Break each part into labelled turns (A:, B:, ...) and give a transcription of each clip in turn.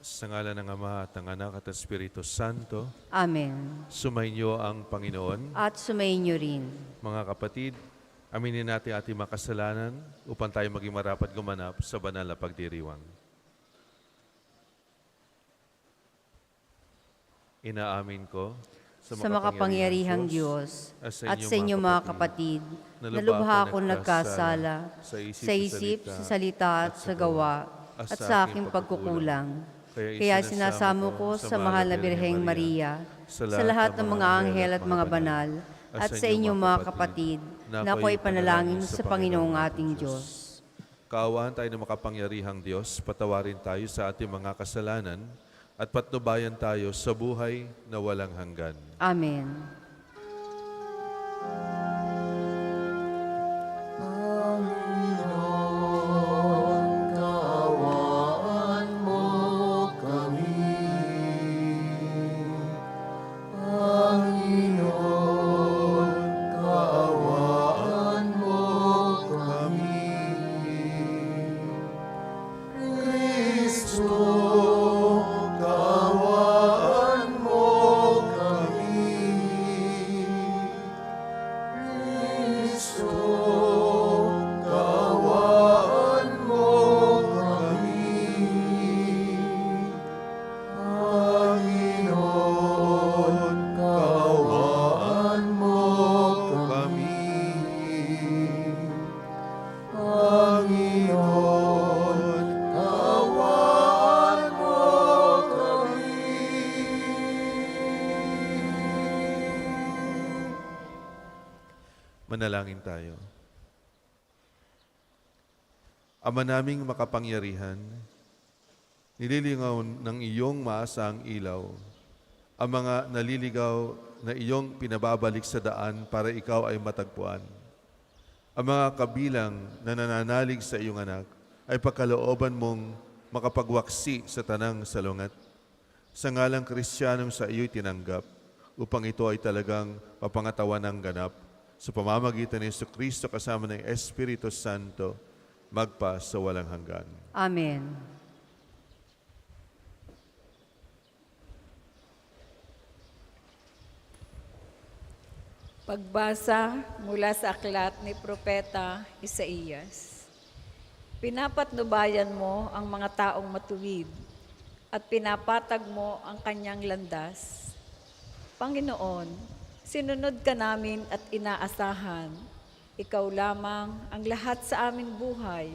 A: Sa ngala ng Ama at ng Anak at Espiritu Santo,
B: Amen.
A: sumainyo ang Panginoon.
B: At sumainyo rin.
A: Mga kapatid, aminin natin ating makasalanan upang tayo maging marapat gumanap sa banal na pagdiriwang. Inaamin ko
B: Sa makapangyarihang Diyos at sa inyo mga kapatid, na lubha akong nagkasala sa isip, sa salita at sa gawa at sa aking pagkukulang. Kaya sinasamo ko sa mahal na Birheng Maria, sa lahat ng mga anghel at mga banal, at sa inyong mga kapatid, na ako'y panalangin sa Panginoong ating Diyos.
A: Kaawaan tayo ng makapangyarihang Diyos, patawarin tayo sa ating mga kasalanan, at patnubayan tayo sa buhay na walang hanggan.
B: Amen.
A: Manalangin tayo. Ama naming makapangyarihan, nililingaw ng iyong maasang ilaw ang mga naliligaw na iyong pinababalik sa daan para ikaw ay matagpuan. Ang mga kabilang na nananalig sa iyong anak ay pagkalooban mong makapagwaksi sa tanang salungat. Sa ngalang Kristiyanong sa iyo'y tinanggap upang ito ay talagang mapangatawan ng ganap sa pamamagitan ni Jesucristo kasama ng Espiritu Santo, magpa sa walang hanggan.
B: Amen.
C: Pagbasa mula sa aklat ni Propeta Isaías. Pinapatnubayan mo ang mga taong matuwid at pinapatag mo ang kanyang landas. Panginoon, sinunod ka namin at inaasahan. Ikaw lamang ang lahat sa aming buhay.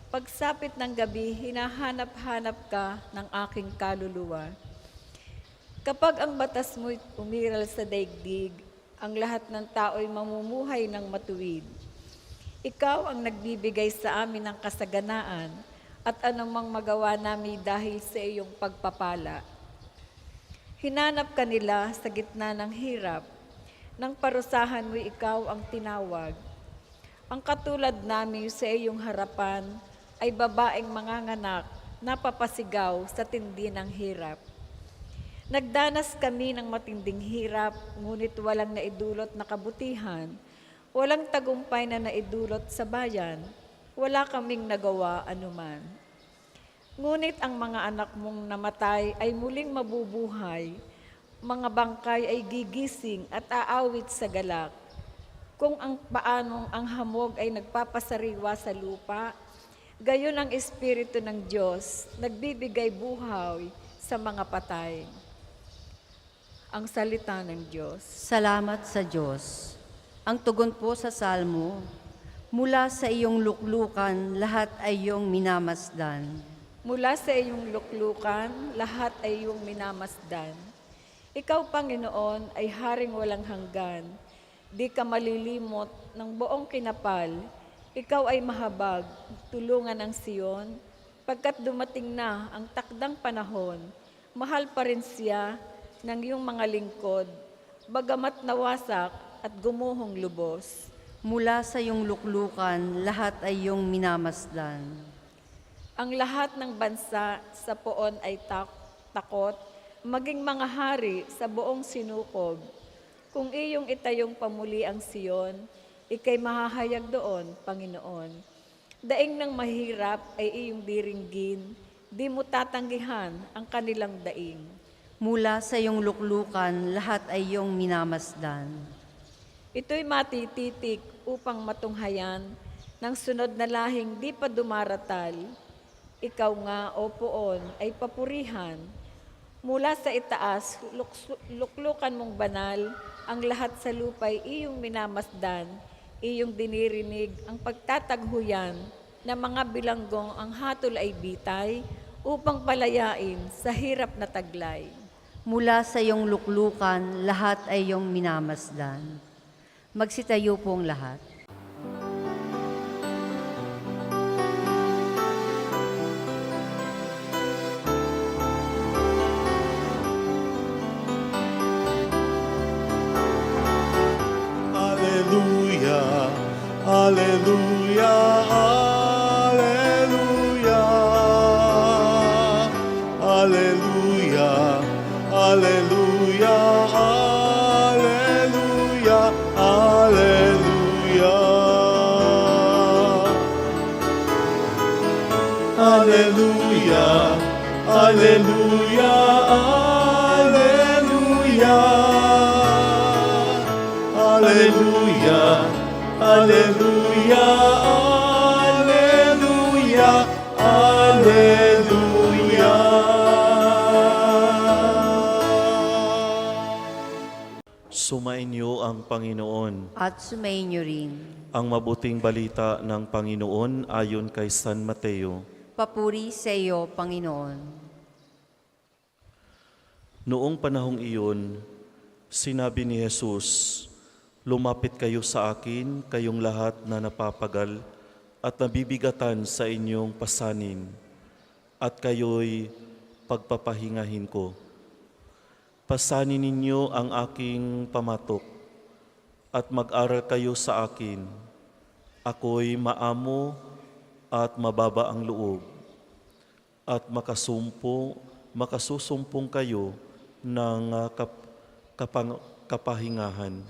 C: Pagsapit ng gabi, hinahanap-hanap ka ng aking kaluluwa. Kapag ang batas mo'y umiral sa daigdig, ang lahat ng tao'y mamumuhay ng matuwid. Ikaw ang nagbibigay sa amin ng kasaganaan at anumang magawa namin dahil sa iyong pagpapala. Hinanap ka nila sa gitna ng hirap. Nang parusahan mo, ikaw ang tinawag. Ang katulad namin sa iyong harapan ay babaeng manganganak na papasigaw sa tindi ng hirap. Nagdanas kami ng matinding hirap, ngunit walang naidulot na kabutihan. Walang tagumpay na naidulot sa bayan. Wala kaming nagawa anuman. Ngunit ang mga anak mong namatay ay muling mabubuhay. Mga bangkay ay gigising at aawit sa galak. Kung ang paanong ang hamog ay nagpapasariwa sa lupa, gayon ang Espiritu ng Diyos, nagbibigay buhay sa mga patay. Ang salita ng Diyos.
B: Salamat sa Diyos. Ang tugon po sa Salmo, mula sa iyong luklukan, lahat ay iyong minamasdan.
C: Mula sa iyong luklukan, lahat ay iyong minamasdan. Ikaw, Panginoon, ay haring walang hanggan. Di ka malilimot ng buong kinapal. Ikaw ay mahabag, tulungan ng Siyon. Pagkat dumating na ang takdang panahon, mahal pa rin siya ng iyong mga lingkod, bagamat nawasak at gumuhong lubos.
B: Mula sa iyong luklukan, lahat ay iyong minamasdan.
C: Ang lahat ng bansa sa poon ay takot, maging mga hari sa buong sinukob. Kung iyong itayong pamuli ang Siyon, ikay mahahayag doon, Panginoon. Daing ng mahirap ay iyong diringgin, di mo tatanggihan ang kanilang daing.
B: Mula sa iyong luklukan, lahat ay iyong minamasdan.
C: Ito'y matititik upang matunghayan ng sunod na lahing di pa dumaratal. Ikaw nga, O Poon, ay papurihan. Mula sa itaas, luklukan mong banal, ang lahat sa lupa'y iyong minamasdan, iyong dinirinig ang pagtataghuyan na mga bilanggong ang hatol ay bitay upang palayain sa hirap na taglay.
B: Mula sa iyong luklukan, lahat ay iyong minamasdan. Magsitayo pong lahat.
D: Alleluia, alleluia, alleluia, alleluia, alleluia, alleluia, alleluia. Alleluia, alleluia, alleluia. Alleluia, alleluia, alleluia, alleluia. Sumainyo ang Panginoon.
B: At sumainyo rin.
D: Ang mabuting balita ng Panginoon ayon kay San Mateo.
B: Papuri sa iyo, Panginoon.
D: Noong panahong iyon, sinabi ni Jesus, "Lumapit kayo sa akin, kayong lahat na napapagal at nabibigatan sa inyong pasanin, at kayo'y pagpapahingahin ko. Pasanin ninyo ang aking pamatok, at mag-aral kayo sa akin. Ako'y maamo at mababa ang loob, at makasusumpong kayo ng kapahingahan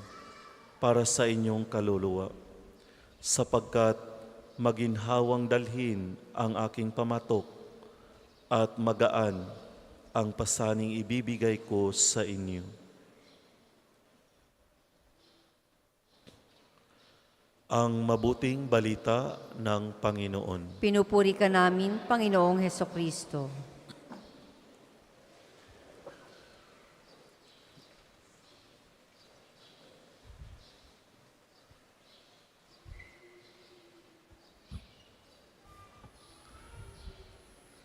D: para sa inyong kaluluwa, sapagkat maginhawang dalhin ang aking pamatok at magaan ang pasaning ibibigay ko sa inyo." Ang mabuting balita ng Panginoon.
B: Pinupuri ka namin, Panginoong Hesukristo.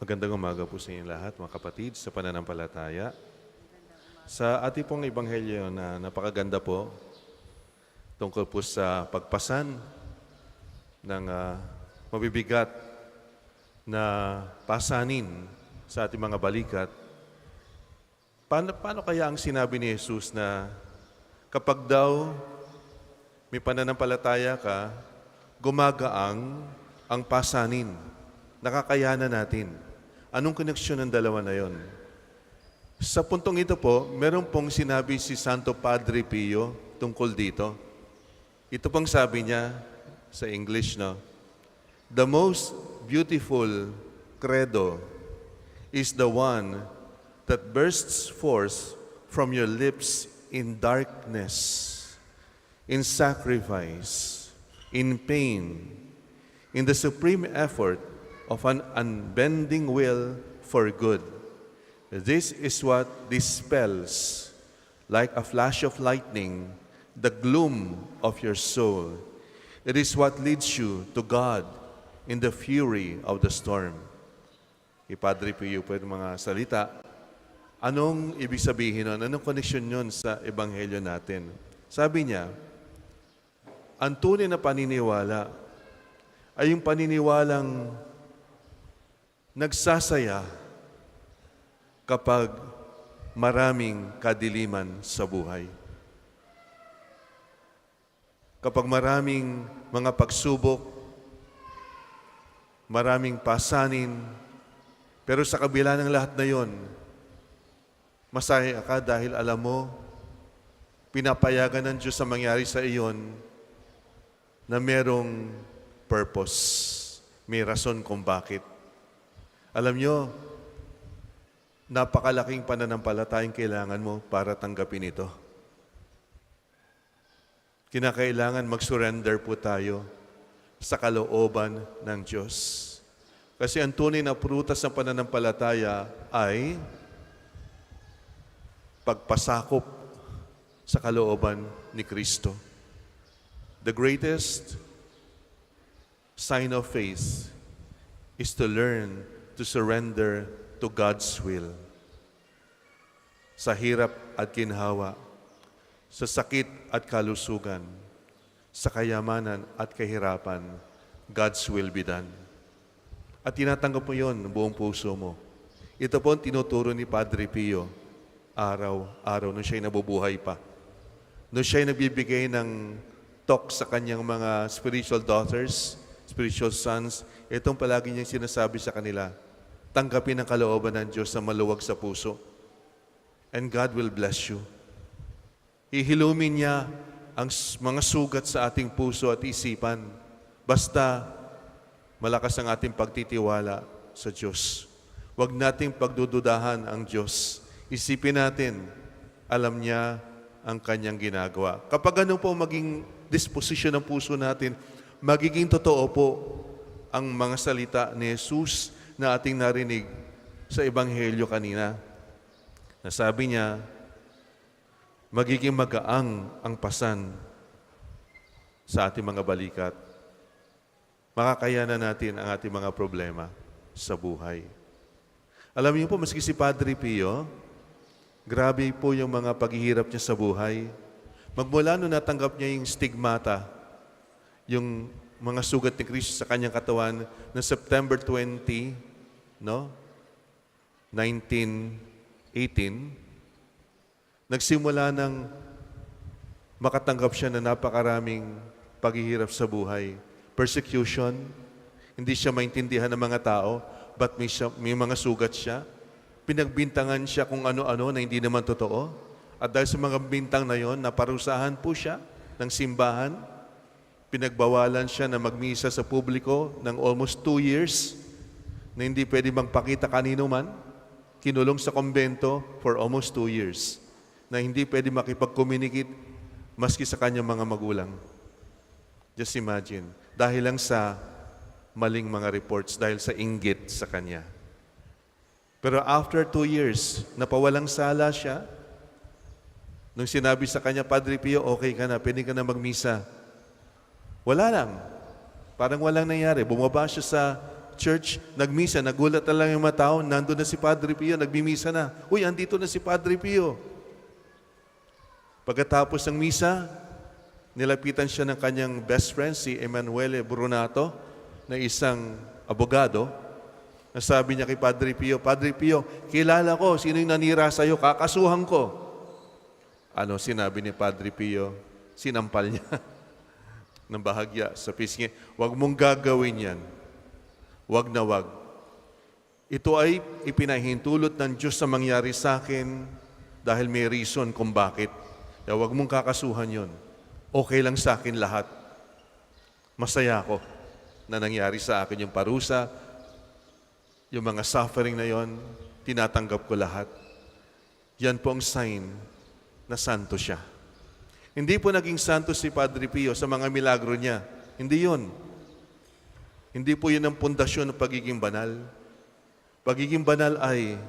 A: Magandang umaga po sa inyo lahat, mga kapatid, sa pananampalataya. Sa ating pong ebanghelyo na napakaganda po, tungkol po sa pagpasan ng mabibigat na pasanin sa ating mga balikat. Paano kaya ang sinabi ni Jesus na kapag daw may pananampalataya ka, gumagaang ang pasanin, nakakayanan natin? Anong koneksyon ng dalawa na yon? Sa puntong ito po, meron pong sinabi si Santo Padre Pio tungkol dito. Ito pong sabi niya sa English, no? "The most beautiful credo is the one that bursts forth from your lips in darkness, in sacrifice, in pain, in the supreme effort of an unbending will for good. This is what dispels, like a flash of lightning, the gloom of your soul. It is what leads you to God in the fury of the storm." Ipadre Pio po yung mga salita. Anong ibig sabihin nun? Anong koneksyon yun sa ebanghelyo natin? Sabi niya, ang tunay na paniniwala ay yung paniniwalang nagsasaya kapag maraming kadiliman sa buhay. Kapag maraming mga pagsubok, maraming pasanin, pero sa kabila ng lahat na yon, masaya ka dahil alam mo, pinapayagan ng Diyos sa mangyari sa iyon na merong purpose, may rason kung bakit. Alam nyo, napakalaking pananampalatayang kailangan mo para tanggapin ito. Kinakailangan mag-surrender po tayo sa kalooban ng Diyos. Kasi ang tunay na prutas ng pananampalataya ay pagpasakop sa kalooban ni Kristo. The greatest sign of faith is to learn to surrender to God's will. Sa hirap at ginhawa, sa sakit at kalusugan, sa kayamanan at kahirapan, God's will be done. At tinatanggap mo yon ng buong puso mo. Ito po ang tinuturo ni Padre Pio araw-araw nung siya'y nabubuhay pa. Nung siya'y nagbibigay ng talk sa kanyang mga spiritual daughters, spiritual sons, itong palagi niyang sinasabi sa kanila, tanggapin ang kalooban ng Diyos na maluwag sa puso. And God will bless you. Ihilumin niya ang mga sugat sa ating puso at isipan. Basta malakas ang ating pagtitiwala sa Diyos. Huwag nating pagdududahan ang Diyos. Isipin natin, alam niya ang kanyang ginagawa. Kapag ano po maging disposition ng puso natin, magiging totoo po ang mga salita ni Jesus na ating narinig sa Ebanghelyo kanina. Nasabi niya, magiging magaang ang pasan sa ating mga balikat. Makakayanan natin ang ating mga problema sa buhay. Alam niyo po, maski si Padre Pio, grabe po yung mga paghihirap niya sa buhay. Magmula nung natanggap niya yung stigmata, yung mga sugat ni Kristo sa kanyang katawan na September 20, 1918, nagsimula ng makatanggap siya na napakaraming paghihirap sa buhay. Persecution, hindi siya maintindihan ng mga tao, but may mga sugat siya. Pinagbintangan siya kung ano-ano na hindi naman totoo. At dahil sa mga bintang na yon, naparusahan po siya ng simbahan. Pinagbawalan siya na magmisa sa publiko ng almost 2 years na hindi pwede magpakita kanino man. Kinulong sa kumbento for almost 2 years na hindi pwede makipag-communicate maski sa kanyang mga magulang. Just imagine. Dahil lang sa maling mga reports, dahil sa inggit sa kanya. Pero after 2 years, napawalang sala siya. Nung sinabi sa kanya, Padre Pio, okay ka na, pwede ka na magmisa. Wala lang. Parang walang nangyari. Bumaba siya sa church, nagmisa, nagulat na lang yung mga tao, nandun na si Padre Pio, nagmimisa na. Uy, andito na si Padre Pio. Pagkatapos ng misa, nilapitan siya ng kanyang best friend, si Emanuele Brunato, na isang abogado. Nasabi niya kay Padre Pio, Padre Pio, kilala ko, sino yung nanira sa'yo, kakasuhan ko. Ano sinabi ni Padre Pio? Sinampal niya ng bahagya sa pisngi. Huwag mong gagawin yan. Huwag na huwag. Ito ay ipinahintulot ng Diyos sa mangyari sa akin dahil may reason kung bakit. Kaya huwag mong kakasuhan yon. Okay lang sa akin lahat. Masaya ako na nangyari sa akin yung parusa, yung mga suffering na yon, tinatanggap ko lahat. Yan po ang sign na santo siya. Hindi po naging santo si Padre Pio sa mga milagro niya. Hindi yun. Hindi po yun ang pundasyon ng pagiging banal. Pagiging banal ay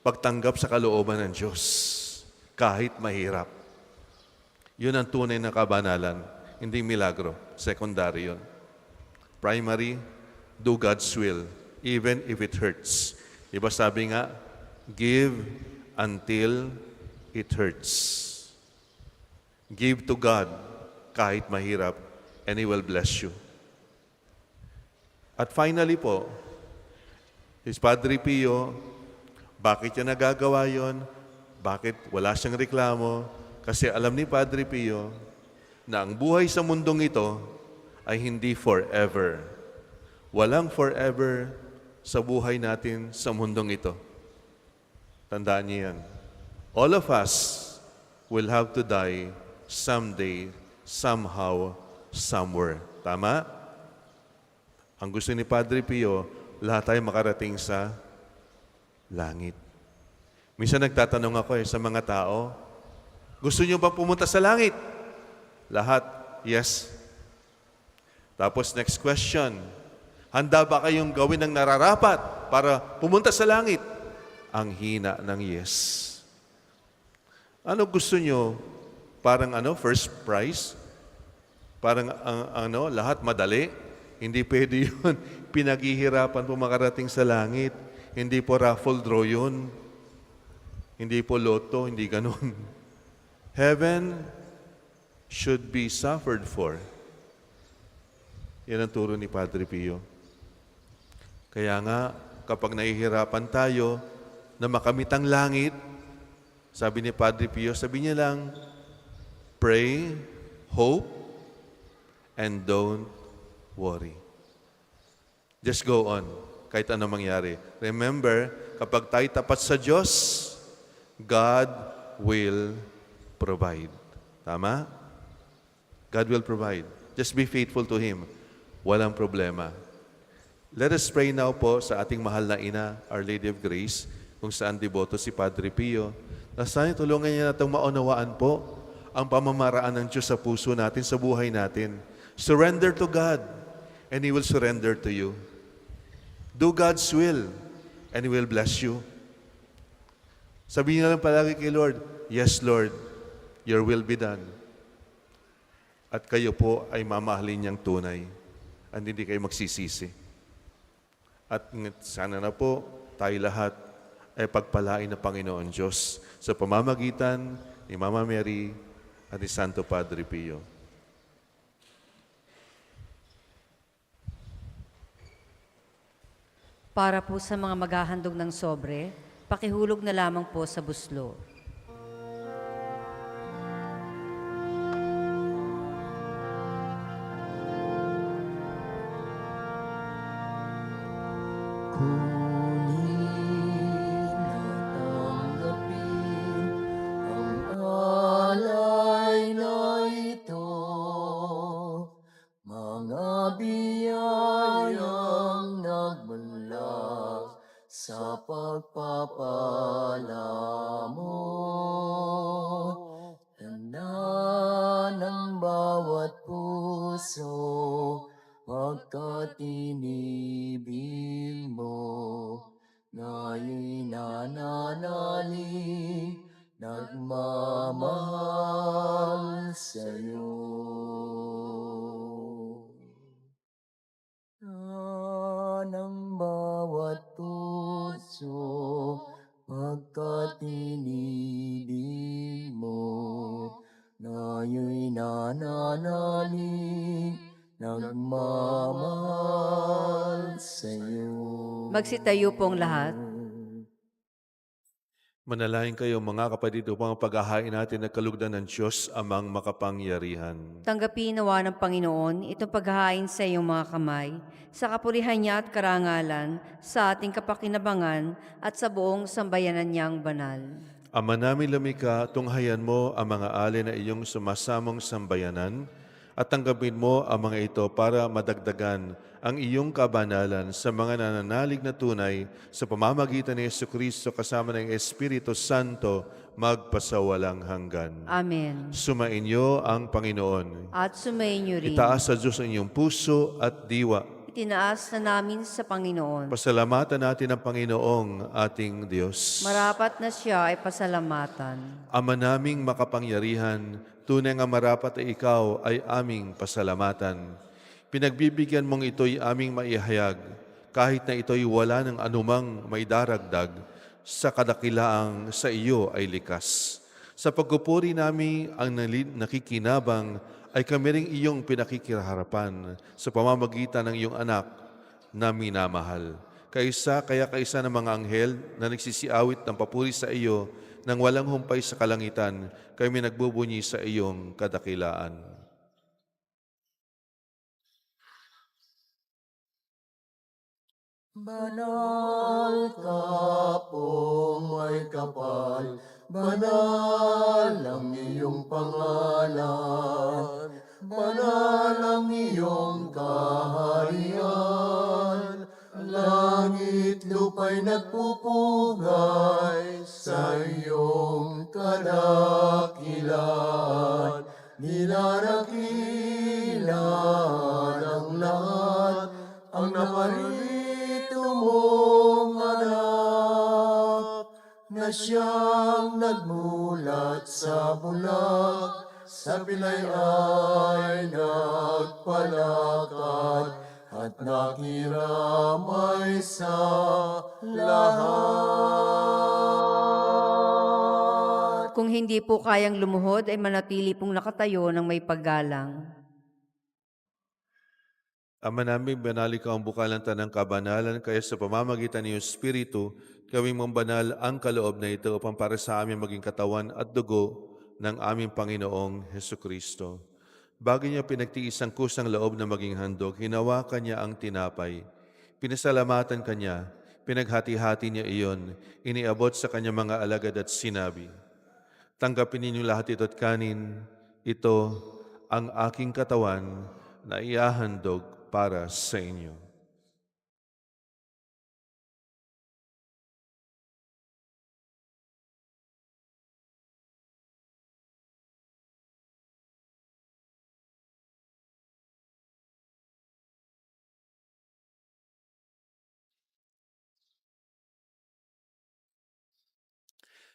A: pagtanggap sa kalooban ng Diyos kahit mahirap. Yun ang tunay na kabanalan, hindi milagro. Secondary yun. Primary, do God's will, even if it hurts. Diba sabi nga, give until it hurts. Give to God kahit mahirap, and He will bless you. At finally po, si Padre Pio, bakit niya nagagawa yon? Bakit wala siyang reklamo? Kasi alam ni Padre Pio na ang buhay sa mundong ito ay hindi forever. Walang forever sa buhay natin sa mundong ito. Tandaan niyo yan. All of us will have to die someday, somehow, somewhere. Tama? Ang gusto ni Padre Pio, lahat tayo makarating sa langit. Minsan nagtatanong ako sa mga tao, gusto nyo ba pumunta sa langit? Lahat, yes. Tapos next question, handa ba kayong gawin ang nararapat para pumunta sa langit? Ang hina ng yes. Ano gusto nyo? Parang first prize? Parang lahat madali? Hindi pwede yun. Pinaghihirapan po makarating sa langit. Hindi po raffle draw yun. Hindi po loto, hindi ganun. Heaven should be suffered for. Yan ang turo ni Padre Pio. Kaya nga, kapag nahihirapan tayo na makamit ang langit, sabi ni Padre Pio, sabi niya lang, pray, hope, and don't worry. Just go on, kahit anong mangyari. Remember, kapag tayo tapat sa Diyos, God will provide. Tama? God will provide. Just be faithful to Him. Walang problema. Let us pray now po sa ating mahal na ina, Our Lady of Grace, kung saan deboto si Padre Pio, na sana tulungan niya natang maunawaan po ang pamamaraan ng Diyos sa puso natin, sa buhay natin. Surrender to God, and He will surrender to you. Do God's will, and He will bless you. Sabihin na lang palagi kay Lord, yes Lord, Your will be done. At kayo po ay mamahalin niyang tunay, at hindi kayo magsisisi. At sana na po tayo lahat ay pagpalain ng Panginoon Diyos sa pamamagitan ni Mama Mary at ni Santo Padre Pio.
B: Para po sa mga maghahandog ng sobre, pakihulog na lamang po sa buslo.
E: Sa pagpapala mo, tanda ng bawat puso, pagkatinibig mo, ngayon'y nananalig, nagmamahal sa'yo. Ng bawat puso, pagkatinibig mo, ngayon'y nananalig, nagmamahal sa'yo.
B: Magsitayo pong lahat.
A: Manalangin kayo mga kapatid upang paghahain natin ng kalugdan ng Diyos amang makapangyarihan.
B: Tanggapin nawa ng Panginoon itong paghahain sa iyong mga kamay, sa kapurihan niya at karangalan, sa ating kapakinabangan at sa buong sambayanan niyang banal.
A: Ama namin lumikha, tunghayan mo ang mga alin na iyong sumasamong sambayanan at tanggapin mo ang mga ito para madagdagan ang iyong kabanalan sa mga nananalig na tunay sa pamamagitan ni Jesucristo kasama ng Espiritu Santo magpasawalang hanggan.
B: Amen.
A: Sumainyo ang Panginoon.
B: At sumainyo rin.
A: Itaas sa Diyos ang inyong puso at diwa.
B: Itinaas na namin sa Panginoon.
A: Pasalamatan natin ang Panginoong ating Diyos.
B: Marapat na siya ay pasalamatan.
A: Ama naming makapangyarihan, tunay nga marapat ay ikaw ay aming pasalamatan. Pinagbibigyan mong ito'y aming maihayag, kahit na ito'y wala ng anumang maidaragdag, sa kadakilaang sa iyo ay likas. Sa pagpupuri namin ang nakikinabang, ay kami ring iyong pinakikiharapan sa pamamagitan ng iyong anak na minamahal. Kaya kaisa ng mga anghel na nagsisiawit ng papuri sa iyo nang walang humpay sa kalangitan, kami nagbubunyi sa iyong kadakilaan.
E: Banal ka po may kapal, banal ang iyong pangalan, banal ang iyong kaharian, ay nagpupugay sa iyong kadakilaan. Dinarakilan ang lahat, ang naparito mong anak, na siyang nagmulat sa bulag, sa pilay ay nagpalakad, at nakiramay sa lahat.
B: Kung hindi po kayang lumuhod, ay manatili pong nakatayo ng may paggalang.
A: Ama namin, banal ikaw ang bukalan ng kabanalan, kaya sa pamamagitan ng iyong Espiritu, gawing mong banal ang kaloob na ito upang para sa amin maging katawan at dugo ng aming Panginoong Hesukristo. Bago niya pinagtiis ang kusang loob na maging handog, hinawakan niya ang tinapay. Pinasalamatan kanya, pinaghati-hati niya iyon, iniabot sa kanyang mga alagad at sinabi, "Tanggapin ninyong lahat ito at kanin, ito ang aking katawan na iahandog para sa inyo."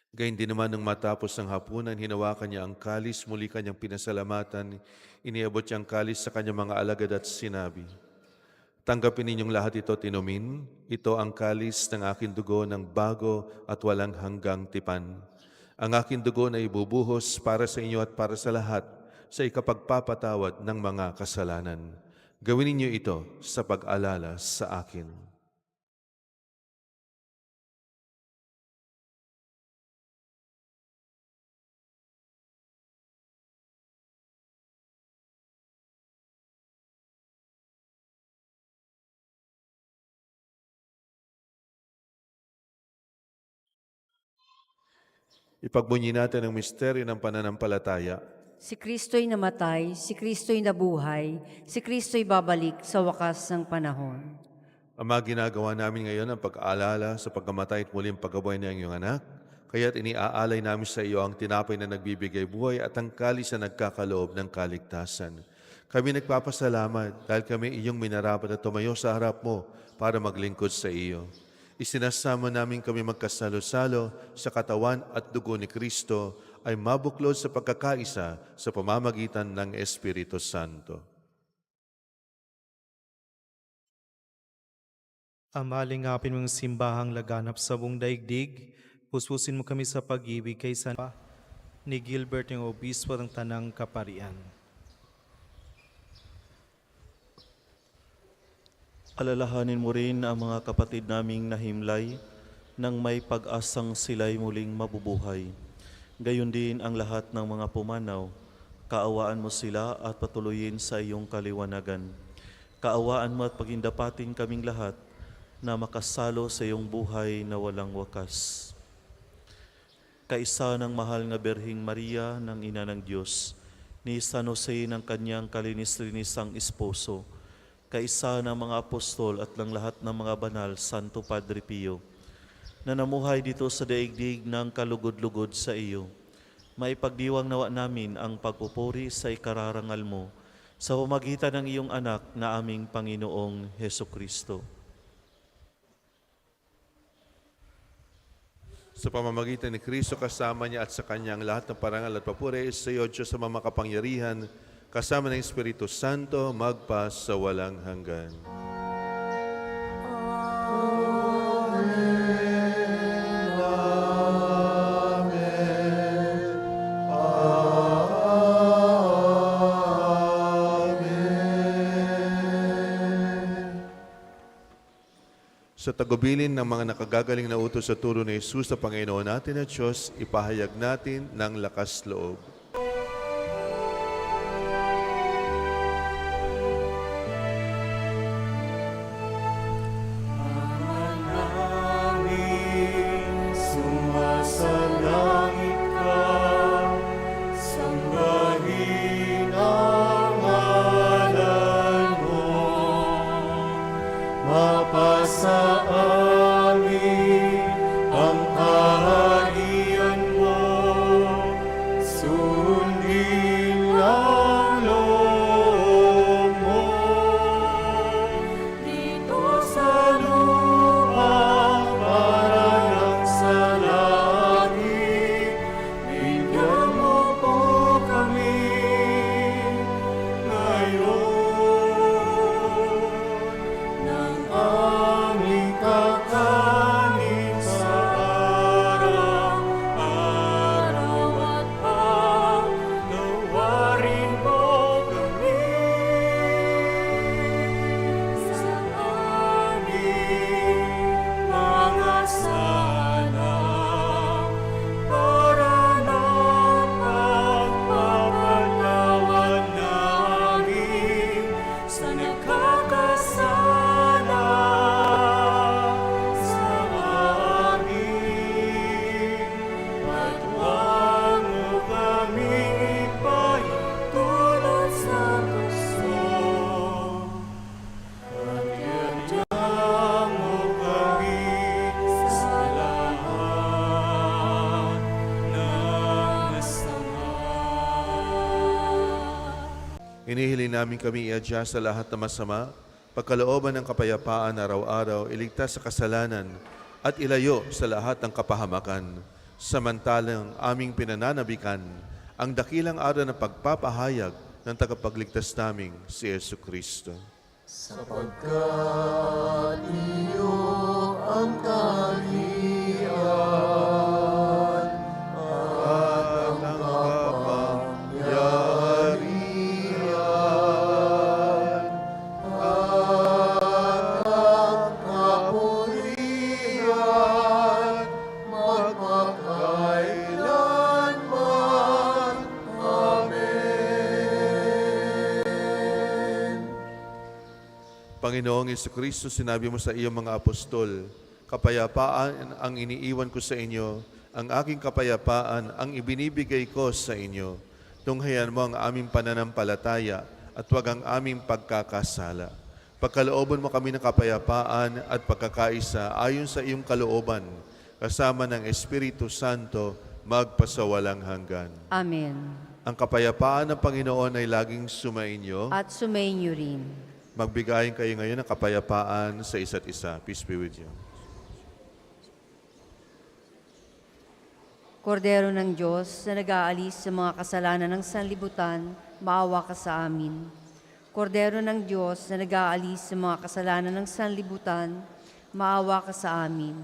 A: Gayun din naman nung matapos ng hapunan, hinawakan niya ang kalis, muli kanyang pinasalamatan, iniabot niya ang kalis sa kanyang mga alagad at sinabi, "Tanggapin ninyong lahat ito at inumin, ito ang kalis ng aking dugo ng bago at walang hanggang tipan. Ang aking dugo na ibubuhos para sa inyo at para sa lahat sa ikapagpapatawad ng mga kasalanan. Gawin ninyo ito sa pag-alala sa akin." Ipagbunyi natin ang misteryo ng pananampalataya.
B: Si Kristo'y namatay, si Kristo'y nabuhay, si Kristo'y babalik sa wakas ng panahon.
A: Ama, ginagawa namin ngayon ang pag-aalala sa pagkamatay at muling pagkabuhay ng iyong anak, kaya't iniaalay namin sa iyo ang tinapay na nagbibigay buhay at ang kalis na nagkakaloob ng kaligtasan. Kami nagpapasalamat dahil kami iyong minarapat at tumayo sa harap mo para maglingkod sa iyo. Isinasama namin kami magkasalo-salo sa katawan at dugo ni Kristo ay mabuklod sa pagkakaisa sa pamamagitan ng Espiritu Santo.
F: Amalingapin mong simbahang laganap sa buong daigdig, puspusin mo kami sa pag-ibig kay San ni Gilbert yung obispo ng Tanang Kaparian.
D: Alalahanin mo rin ang mga kapatid naming nahimlay nang may pag-asang sila'y muling mabubuhay. Gayon din ang lahat ng mga pumanaw. Kaawaan mo sila at patuloyin sa iyong kaliwanagan. Kaawaan mo at pagindapatin kaming lahat na makasalo sa iyong buhay na walang wakas. Kaisa ng mahal na Berhing Maria ng Ina ng Diyos, ni San Jose ng kanyang kalinis-linisang esposo, kaisa ng mga apostol at ng lahat ng mga banal, Santo Padre Pio, na namuhay dito sa daigdig ng kalugod-lugod sa iyo, maipagdiwang nawa namin ang pagpupuri sa ikararangal mo sa pamagitan ng iyong anak na aming Panginoong Hesukristo.
A: Sa pamamagitan ni Kristo kasama niya at sa kanyang lahat ng parangal at papuri sa iyo, Diyos sa mga makapangyarihan, kasama ng Espiritu Santo, magpa sa walang hanggan. Sa tagubilin ng mga nakagagaling na utos sa turo ni Jesus sa Panginoon natin at Diyos, ipahayag natin ng lakas loob.
E: Sumasalangit ka, sambahin ang ngalan mo, mapasa amin
A: Hinihili namin kami iadya sa lahat na masama, pagkalooban ng kapayapaan araw-araw, iligtas sa kasalanan, at ilayo sa lahat ng kapahamakan. Samantalang aming pinananabikan ang dakilang araw ng pagpapahayag ng tagapagligtas naming si Yesu Kristo.
E: Sapagkat iyo ang kaharian
A: At ang kapangyarihan
E: at ang kapurihan magpakailanman. Amen.
A: Panginoong Jesucristo, sinabi mo sa iyong mga apostol, kapayapaan ang iniiwan ko sa inyo, ang aking kapayapaan ang ibinibigay ko sa inyo. Tunghayan mo ang aming pananampalataya at huwag ang aming pagkakasala. Pagkalooban mo kami ng kapayapaan at pagkakaisa ayon sa iyong kalooban, kasama ng Espiritu Santo, magpasawalang hanggan.
B: Amen.
A: Ang kapayapaan ng Panginoon ay laging sumainyo.
B: At sumainyo rin.
A: Magbigayin kayo ngayon ng kapayapaan sa isa't isa. Peace be with you.
B: Kordero ng Diyos na nag-aalis sa mga kasalanan ng sanlibutan, maawa ka sa amin. Kordero ng Diyos na nag-aalis sa mga kasalanan ng sanlibutan, maawa ka sa amin.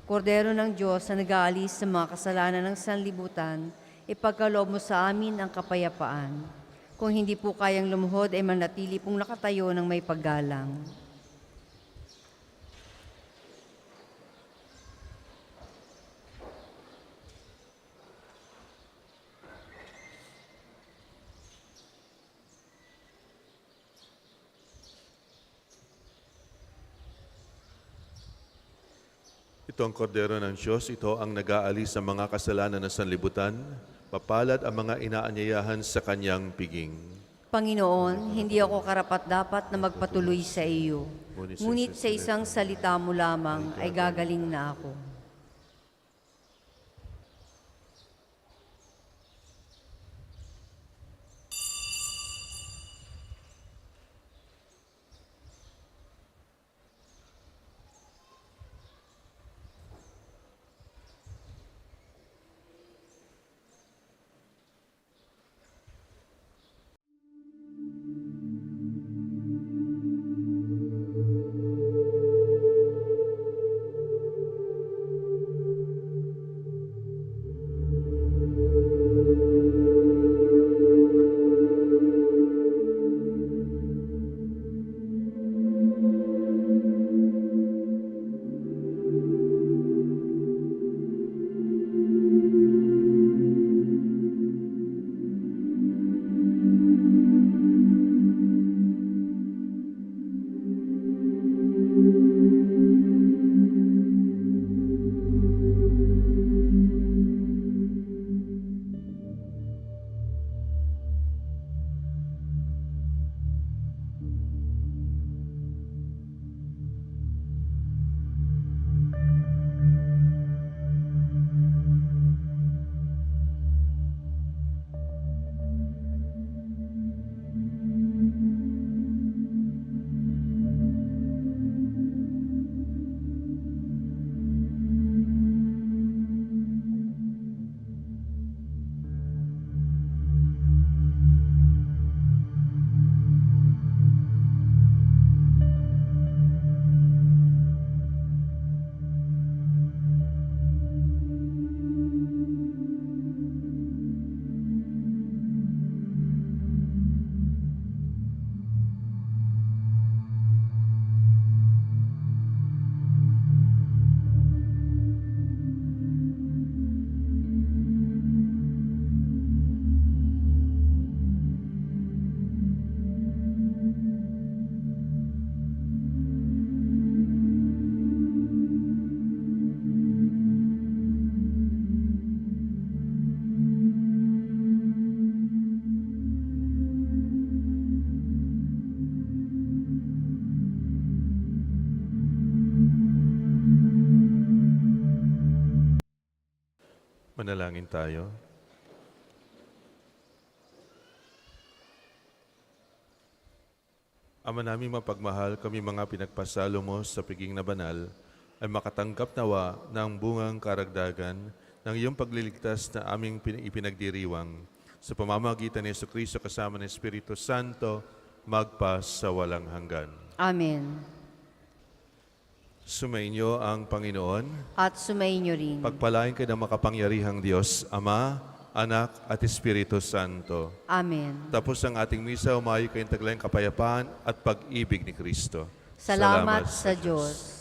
B: Kordero ng Diyos na nag-aalis sa mga kasalanan ng sanlibutan, ipagkaloob mo sa amin ang kapayapaan. Kung hindi po kayang lumuhod, ay manatili pong nakatayo ng may paggalang.
A: Ito ang kordero ng Diyos, ito ang nag-aalis sa mga kasalanan ng sanlibutan, papalad ang mga inaanyayahan sa kanyang piging.
B: Panginoon, hindi ako karapat-dapat na magpatuloy sa iyo. Ngunit sa isang salita mo lamang ay gagaling na ako.
A: Manalangin tayo. Ama naming mapagmahal, kami mga pinagpasalo mo sa piging na banal, ay makatanggap nawa ng bungang karagdagan ng iyong pagliligtas na aming ipinagdiriwang. Sa pamamagitan ni Jesucristo kasama ng Espiritu Santo, magpa sa walang hanggan.
B: Amen.
A: Sumainyo ang Panginoon.
B: At sumainyo rin.
A: Pagpalain kayo ng makapangyarihang Diyos, Ama, Anak, at Espiritu Santo.
B: Amen.
A: Tapos ang ating misa, umayo kayong taglayang kapayapaan at pag-ibig ni Kristo.
B: Salamat sa Diyos.